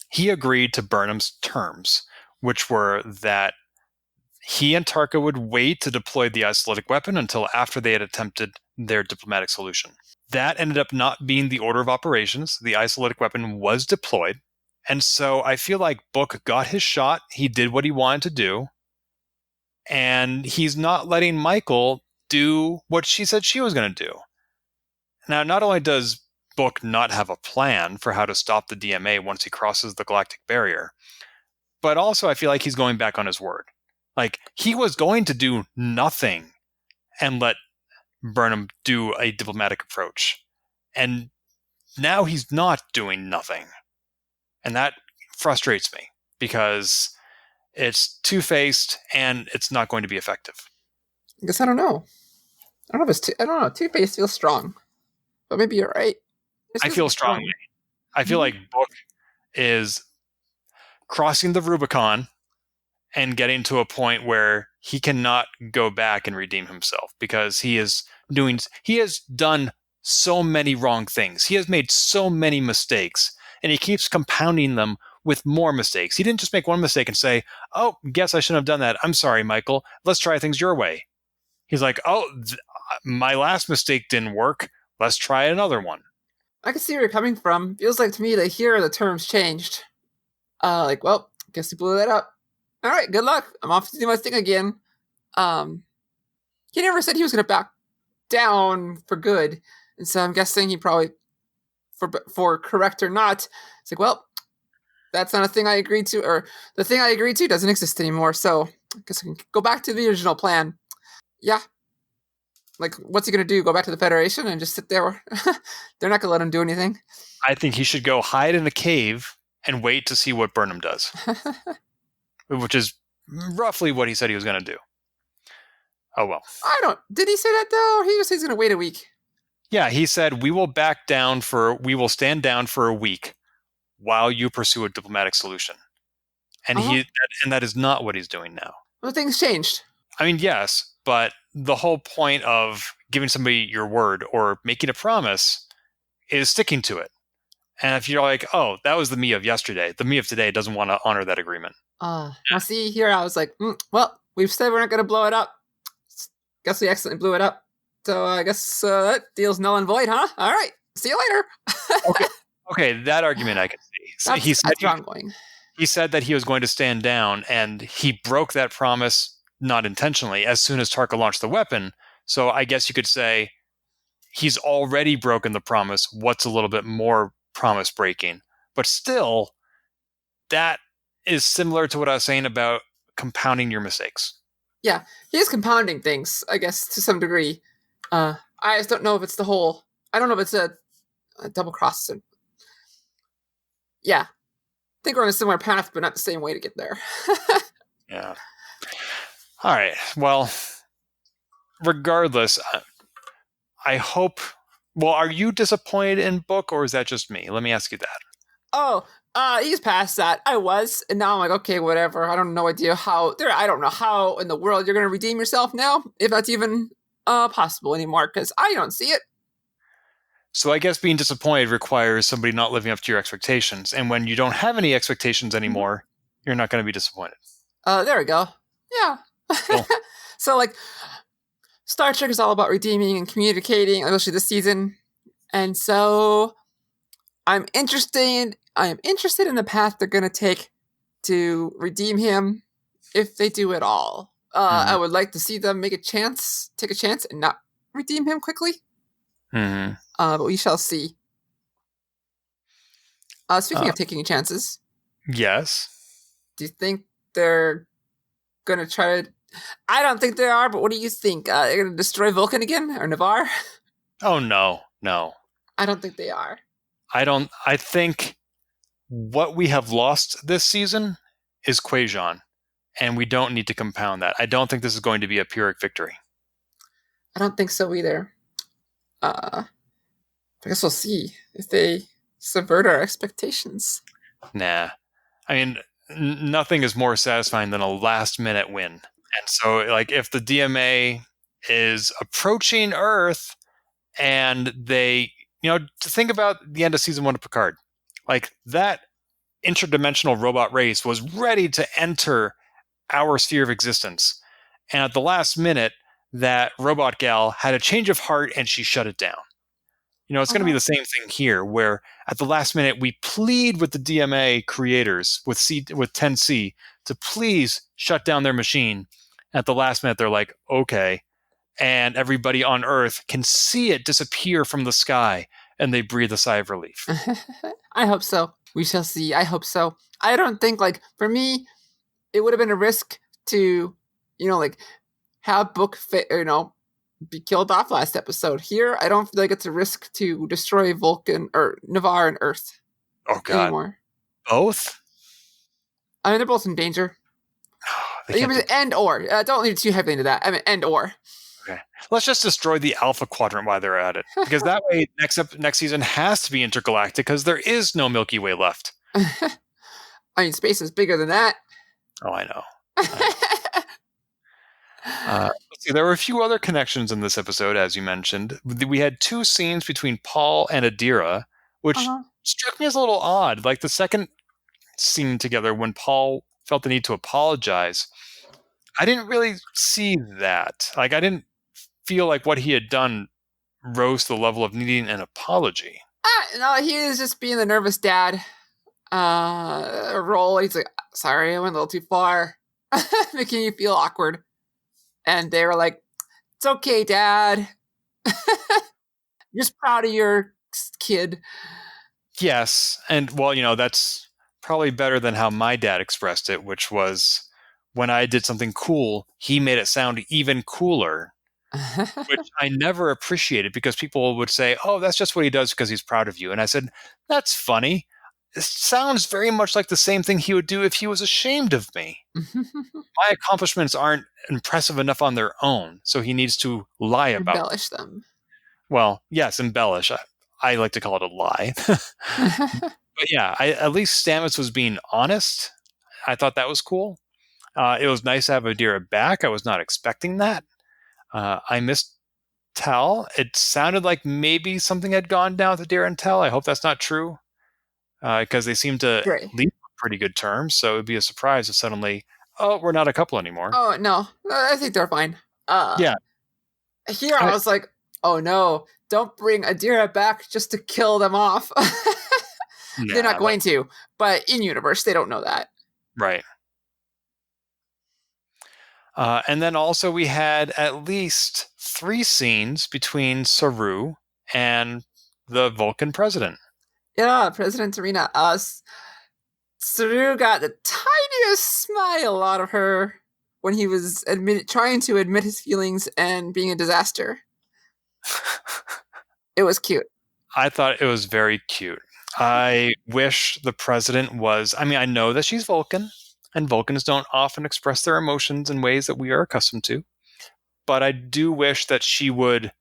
he agreed to Burnham's terms, which were that he and Tarka would wait to deploy the isolatic weapon until after they had attempted their diplomatic solution. That ended up not being the order of operations. The isolatic weapon was deployed. And so I feel like Book got his shot. He did what he wanted to do. And he's not letting Michael do what she said she was going to do. Now, not only does Book not have a plan for how to stop the DMA once he crosses the galactic barrier, but also I feel like he's going back on his word. Like, he was going to do nothing and let Burnham do a diplomatic approach. And now he's not doing nothing. And that frustrates me because it's two-faced and it's not going to be effective. I guess I don't know. I don't know. Two-faced feels strong. But maybe you're right. I feel strongly. I feel like Book is crossing the Rubicon and getting to a point where he cannot go back and redeem himself, because he has done so many wrong things. He has made so many mistakes, and he keeps compounding them with more mistakes. He didn't just make one mistake and say, oh, guess I shouldn't have done that. I'm sorry, Michael. Let's try things your way. He's like, my last mistake didn't work. Let's try another one. I can see where you're coming from. Feels like to me that here the terms changed. Well, guess he blew that up. all right, good luck. I'm off to do my thing again. He never said he was going to back down for good. And so I'm guessing he probably, for correct or not, it's like, well, that's not a thing I agreed to, or the thing I agreed to doesn't exist anymore. So I guess I can go back to the original plan. Yeah. Like, what's he going to do? Go back to the Federation and just sit there? They're not going to let him do anything. I think he should go hide in a cave and wait to see what Burnham does. Which is roughly what he said he was going to do. Oh, well. Did he say that, though? Or he just said he's going to wait a week? Yeah, he said, we will stand down for a week while you pursue a diplomatic solution. And and that is not what he's doing now. Well, things changed. I mean, yes, but the whole point of giving somebody your word or making a promise is sticking to it. And if you're like, oh, that was the me of yesterday, the me of today doesn't want to honor that agreement. Now see, here I was like, well, we've said we're not going to blow it up. Guess we accidentally blew it up. So I guess that deal's null and void, huh? All right. See you later. Okay, that argument I can see. So That's where I'm going. He said that he was going to stand down, and he broke that promise, not intentionally, as soon as Tarka launched the weapon. So I guess you could say he's already broken the promise. What's a little bit more promise breaking? But still, that is similar to what I was saying about compounding your mistakes. Yeah, he is compounding things, I guess, to some degree. I just don't know if it's the whole... I don't know if it's a double cross. Yeah. I think we're on a similar path, but not the same way to get there. Yeah. All right. Well, regardless, I hope... Well, are you disappointed in Book, or is that just me? Let me ask you that. Oh, he's past that. I was, and now I'm like, okay, whatever. I don't know idea how. I don't know how in the world you're going to redeem yourself now, if that's even possible anymore, because I don't see it. So I guess being disappointed requires somebody not living up to your expectations, and when you don't have any expectations anymore, you're not going to be disappointed. There we go. Yeah. Cool. So, like, Star Trek is all about redeeming and communicating, especially this season, and so I am interested in the path they're going to take to redeem him, if they do it all. I would like to see them take a chance, and not redeem him quickly. Mm-hmm. But we shall see. Speaking of taking chances. Yes. Do you think they're going to try to... I don't think they are, but what do you think? They're going to destroy Vulcan again? Or Navarre? Oh, no. I don't think they are. I think what we have lost this season is Quajon, and we don't need to compound that. I don't think this is going to be a Pyrrhic victory. I don't think so either. I guess we'll see if they subvert our expectations. Nah. I mean, nothing is more satisfying than a last-minute win. And so, like, if the DMA is approaching Earth and they... to think about the end of season 1 of Picard. Like, that interdimensional robot race was ready to enter our sphere of existence. And at the last minute, that robot gal had a change of heart and she shut it down. It's going to be the same thing here, where at the last minute, we plead with the DMA creators, with 10C, to please shut down their machine. At the last minute, they're like, okay. And everybody on Earth can see it disappear from the sky, and they breathe a sigh of relief. I hope so. We shall see. I hope so. I don't think, for me, it would have been a risk to, have Book, be killed off last episode. Here, I don't feel like it's a risk to destroy Vulcan or Navarre and Earth. Oh, God. Anymore. Both? I mean, they're both in danger. And or. Don't lean too heavily into that. I mean, and or. Okay. Let's just destroy the Alpha Quadrant while they're at it. Because that way, next season has to be intergalactic, because there is no Milky Way left. I mean, space is bigger than that. Oh, I know. Let's see. There were a few other connections in this episode, as you mentioned. We had 2 scenes between Paul and Adira, which struck me as a little odd. Like the second scene together, when Paul felt the need to apologize, I didn't really see that. Like, I didn't feel like what he had done rose to the level of needing an apology. No, he was just being the nervous dad role. He's like, sorry, I went a little too far. making you feel awkward. And they were like, "It's okay, Dad. Just proud of your kid." Yes. And well, that's probably better than how my dad expressed it, which was when I did something cool, he made it sound even cooler, which I never appreciated because people would say, "Oh, that's just what he does because he's proud of you." And I said, "That's funny. It sounds very much like the same thing he would do if he was ashamed of me. My accomplishments aren't impressive enough on their own, so he needs to lie about them." Embellish them. Well, yes, embellish. I like to call it a lie. But yeah, at least Stamets was being honest. I thought that was cool. It was nice to have Adira back. I was not expecting that. I missed Tal. It sounded like maybe something had gone down with Adira and Tal. I hope that's not true because they seem to Great. leave on pretty good terms. So it would be a surprise if suddenly, oh, we're not a couple anymore. Oh, no. I think they're fine. Yeah. Here I was like, oh no, don't bring Adira back just to kill them off. They're not going to. But in universe, they don't know that. Right. And then also we had at least 3 scenes between Saru and the Vulcan president. Yeah, President Serena. Saru got the tiniest smile out of her when he was trying to admit his feelings and being a disaster. It was cute. I thought it was very cute. I wish the president was... I mean, I know that she's Vulcan, and Vulcans don't often express their emotions in ways that we are accustomed to. But I do wish that she would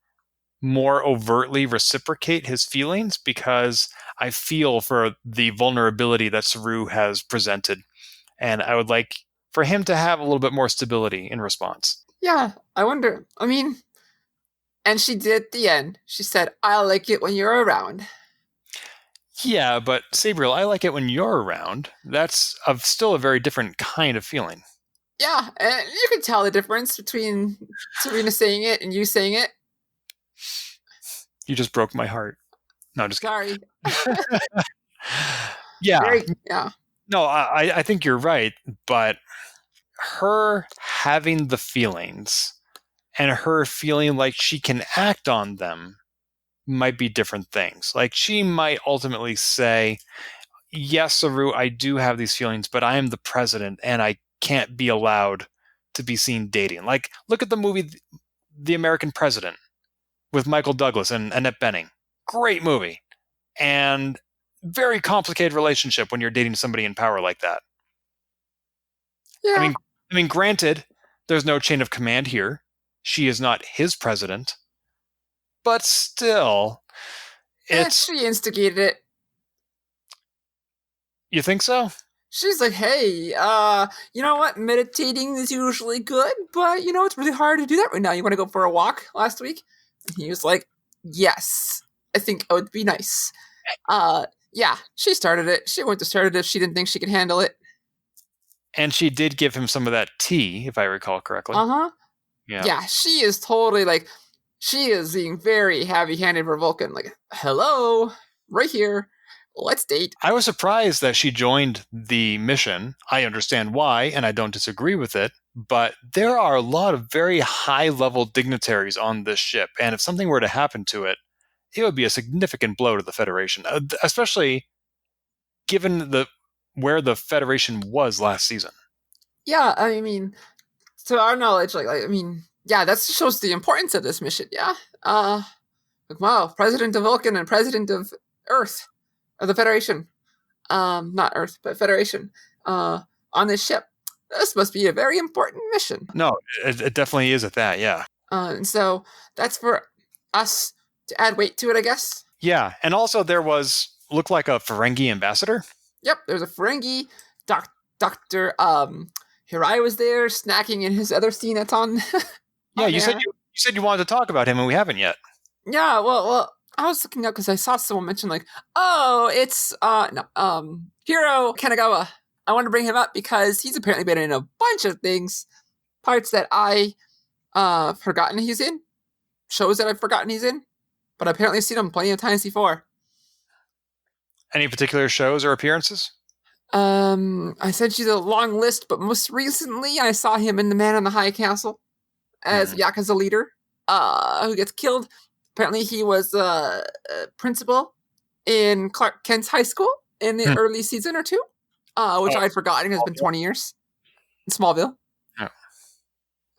more overtly reciprocate his feelings because I feel for the vulnerability that Saru has presented. And I would like for him to have a little bit more stability in response. Yeah, I wonder. I mean, and she did at the end. She said, "I like it when you're around." Yeah, but Sabriel, I like it when you're around. That's still a very different kind of feeling. Yeah, and you can tell the difference between Serena saying it and you saying it. You just broke my heart. No, just Sorry. Yeah. Yeah. No, I think you're right, but her having the feelings and her feeling like she can act on them might be different things. Like she might ultimately say, "Yes, Saru, I do have these feelings, but I am the president and I can't be allowed to be seen dating." Like, look at the movie The American President with Michael Douglas and Annette Bening. Great movie. And very complicated relationship when you're dating somebody in power like that. Yeah. I mean, granted, there's no chain of command here. She is not his president. But still, She instigated it. You think so? She's like, "Hey, you know what? Meditating is usually good, but it's really hard to do that right now. You want to go for a walk last week?" And he was like, "Yes, I think it would be nice." Yeah, she started it. She went to start it if she didn't think she could handle it. And she did give him some of that tea, if I recall correctly. Uh-huh. Yeah. Yeah, she is totally like, she is being very heavy-handed for Vulcan. Like, "Hello, right here. Let's date." I was surprised that she joined the mission. I understand why, and I don't disagree with it, but there are a lot of very high-level dignitaries on this ship, and if something were to happen to it, it would be a significant blow to the Federation, especially given where the Federation was last season. Yeah, I mean, to our knowledge, yeah, that shows the importance of this mission, yeah? Wow, President of Vulcan and President of Earth, or the Federation, not Earth, but Federation, on this ship. This must be a very important mission. No, it definitely is at that, yeah. And so that's for us to add weight to it, I guess. Yeah, and also there looked like a Ferengi ambassador. Yep, there's a Ferengi. Dr. Hirai was there, snacking in his other scene that's on. Yeah, you said you wanted to talk about him, and we haven't yet. Yeah, well, I was looking up because I saw someone mention it's Hiro Kanagawa. I wanted to bring him up because he's apparently been in a bunch of things, parts that I forgotten he's in, shows that I've forgotten he's in, but apparently I've seen him plenty of times before. Any particular shows or appearances? I sent you the long list, but most recently I saw him in The Man in the High Castle as Yakuza leader, who gets killed. Apparently he was a principal in Clark Kent's high school in the early season or two, which I'd forgotten. It's been 20 years in Smallville.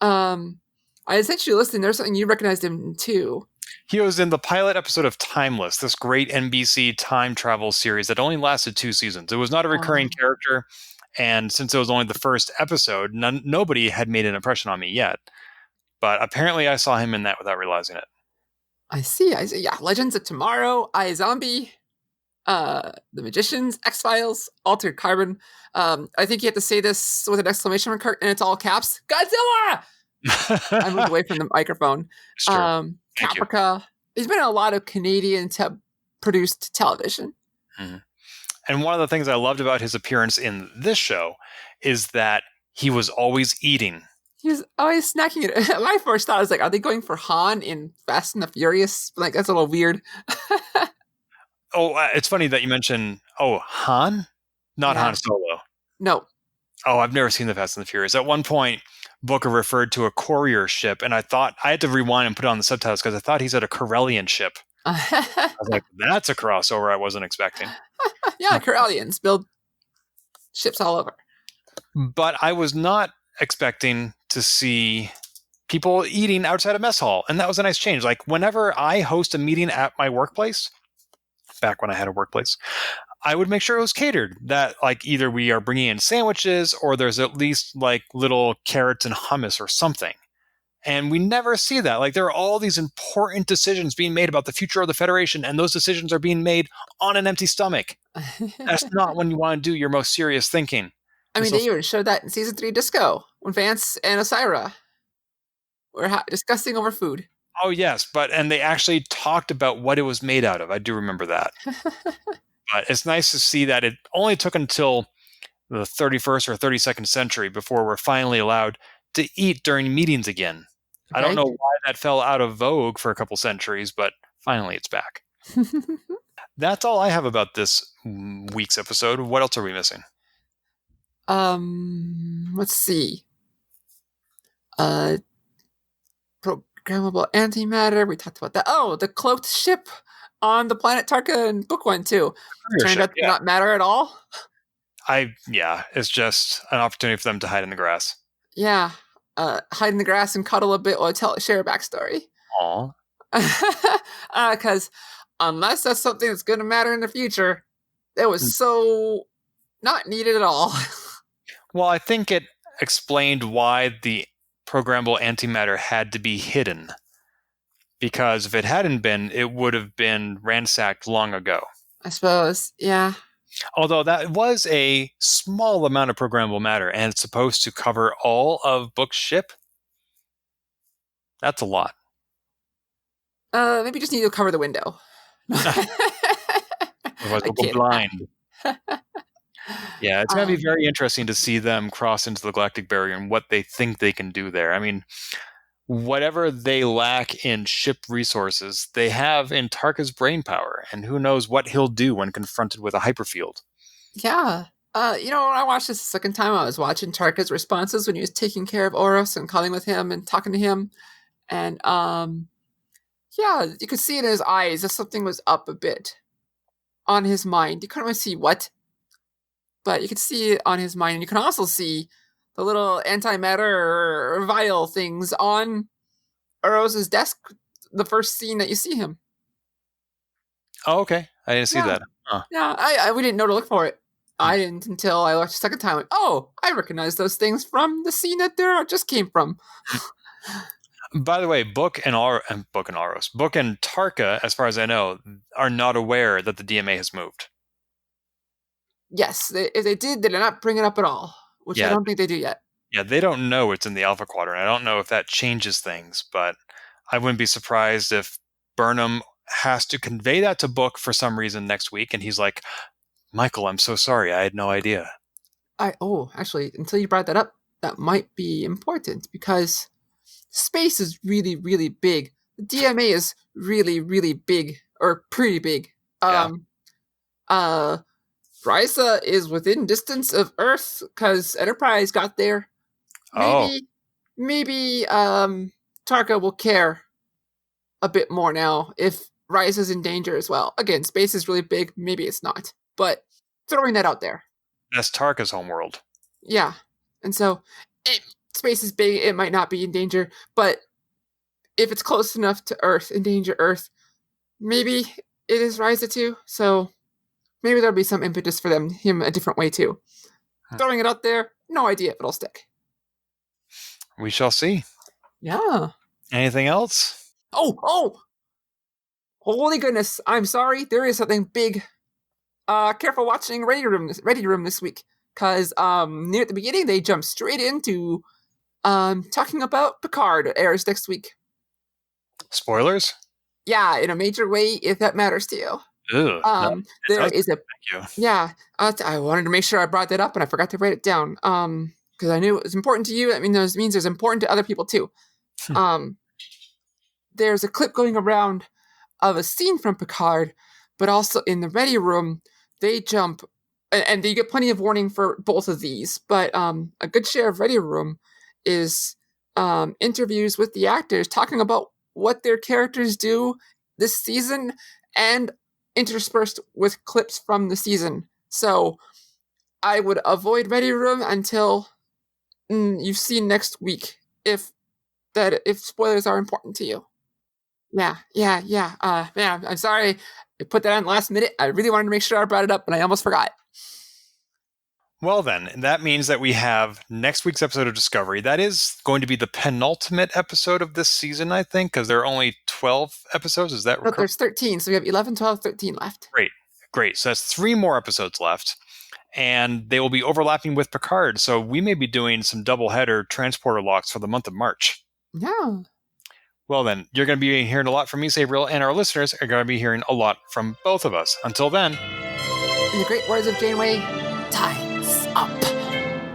I sent you a list, and there's something you recognized him too. He was in the pilot episode of Timeless, this great NBC time travel series that only lasted 2 seasons. It was not a recurring character, and since it was only the first episode, nobody had made an impression on me yet. But apparently I saw him in that without realizing it. I see. Yeah, Legends of Tomorrow, iZombie, The Magicians, X-Files, Altered Carbon. I think you have to say this with an exclamation mark, and it's all caps. Godzilla! I moved away from the microphone. Caprica. He's been in a lot of Canadian produced television. Mm-hmm. And one of the things I loved about his appearance in this show is that he was always eating. He was always snacking it. My first thought was like, are they going for Han in Fast and the Furious? Like, that's a little weird. It's funny that you mentioned, Han? Not Han Solo. No. Oh, I've never seen the Fast and the Furious. At one point, Booker referred to a courier ship, and I thought I had to rewind and put on the subtitles because I thought he said a Corellian ship. I was like, that's a crossover I wasn't expecting. Yeah, Corellians build ships all over. But I was not expecting to see people eating outside a mess hall, and that was a nice change. Like, whenever I host a meeting at my workplace, back when I had a workplace, I would make sure it was catered, that like either we are bringing in sandwiches or there's at least like little carrots and hummus or something. And we never see that. Like, there are all these important decisions being made about the future of the Federation, and those decisions are being made on an empty stomach. That's not when you want to do your most serious thinking. I mean, they even showed that in season 3 Disco when Vance and Osira were discussing over food. Oh, yes. And they actually talked about what it was made out of. I do remember that. But it's nice to see that it only took until the 31st or 32nd century before we're finally allowed to eat during meetings again. Okay. I don't know why that fell out of vogue for a couple centuries, but finally it's back. That's all I have about this week's episode. What else are we missing? Let's see. Programmable antimatter. We talked about that. Oh, the cloaked ship on the planet Tarka in book 1 too. Turned out to not matter at all. It's just an opportunity for them to hide in the grass. Yeah. Hide in the grass and cuddle a bit while I share a backstory. Aw. Because unless that's something that's going to matter in the future, it was so not needed at all. Well, I think it explained why the programmable antimatter had to be hidden. Because if it hadn't been, it would have been ransacked long ago. I suppose, yeah. Although that was a small amount of programmable matter, and it's supposed to cover all of Book's ship. That's a lot. Maybe just need to cover the window. Otherwise we'll go blind. Yeah, it's going to be very interesting to see them cross into the Galactic Barrier and what they think they can do there. I mean, whatever they lack in ship resources, they have in Tarka's brain power, and who knows what he'll do when confronted with a hyperfield. Yeah. When I watched this the second time, I was watching Tarka's responses when he was taking care of Oros and calling with him and talking to him. And, you could see it in his eyes that something was up a bit on his mind. You couldn't really see what, but you could see it on his mind. And you can also see the little antimatter or vial things on Oros's desk, the first scene that you see him. Oh, okay. I didn't see that. Huh. Yeah, we didn't know to look for it. I didn't until I watched the second time. Like, oh, I recognize those things from the scene that there just came from. By the way, Book and Tarka, as far as I know, are not aware that the DMA has moved. Yes, if they did not bring it up at all, which I don't think they do yet. Yeah, they don't know it's in the Alpha Quadrant. I don't know if that changes things, but I wouldn't be surprised if Burnham has to convey that to Book for some reason next week, and he's like, Michael, I'm so sorry, I had no idea. Actually, until you brought that up, that might be important, because space is really, really big. The DMA is really, really big, or pretty big. Risa is within distance of Earth because Enterprise got there. Maybe Tarka will care a bit more now if Risa's in danger as well. Again, space is really big. Maybe it's not. But throwing that out there. That's Tarka's homeworld. Yeah. And so space is big. It might not be in danger. But if it's close enough to Earth, endanger Earth, maybe it is Risa too. So maybe there'll be some impetus for him a different way too. Throwing it out there, no idea if it'll stick. We shall see. Yeah. Anything else? Oh! Holy goodness! I'm sorry. There is something big. Careful watching Ready Room this week, because near at the beginning they jump straight into talking about Picard. It airs next week. Spoilers? Yeah, in a major way, if that matters to you. Ew, there is a. Thank you. Yeah, I wanted to make sure I brought that up, and I forgot to write it down. Because I knew it was important to you. I mean, that means it's important to other people too. There's a clip going around of a scene from Picard, but also in the Ready Room, they jump, and you get plenty of warning for both of these. But a good share of Ready Room is interviews with the actors talking about what their characters do this season, and interspersed with clips from the season. So I would avoid Ready Room until you've seen next week, if spoilers are important to you. Yeah. I'm sorry I put that on last minute. I really wanted to make sure I brought it up, and I almost forgot. Well then, that means that we have next week's episode of Discovery. That is going to be the penultimate episode of this season, I think, because there are only 12 episodes. Is that correct? There's 13, so we have 11, 12, 13 left. Great. So that's 3 more episodes left, and they will be overlapping with Picard. So we may be doing some double-header transporter locks for the month of March. Yeah. Well then, you're going to be hearing a lot from me, Sabriel, and our listeners are going to be hearing a lot from both of us. Until then, in the great words of Janeway, time's up.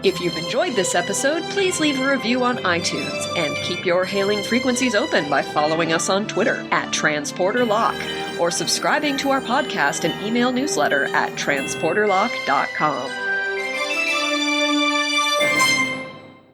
If you've enjoyed this episode, please leave a review on iTunes and keep your hailing frequencies open by following us on Twitter @TransporterLock or subscribing to our podcast and email newsletter at transporterlock.com.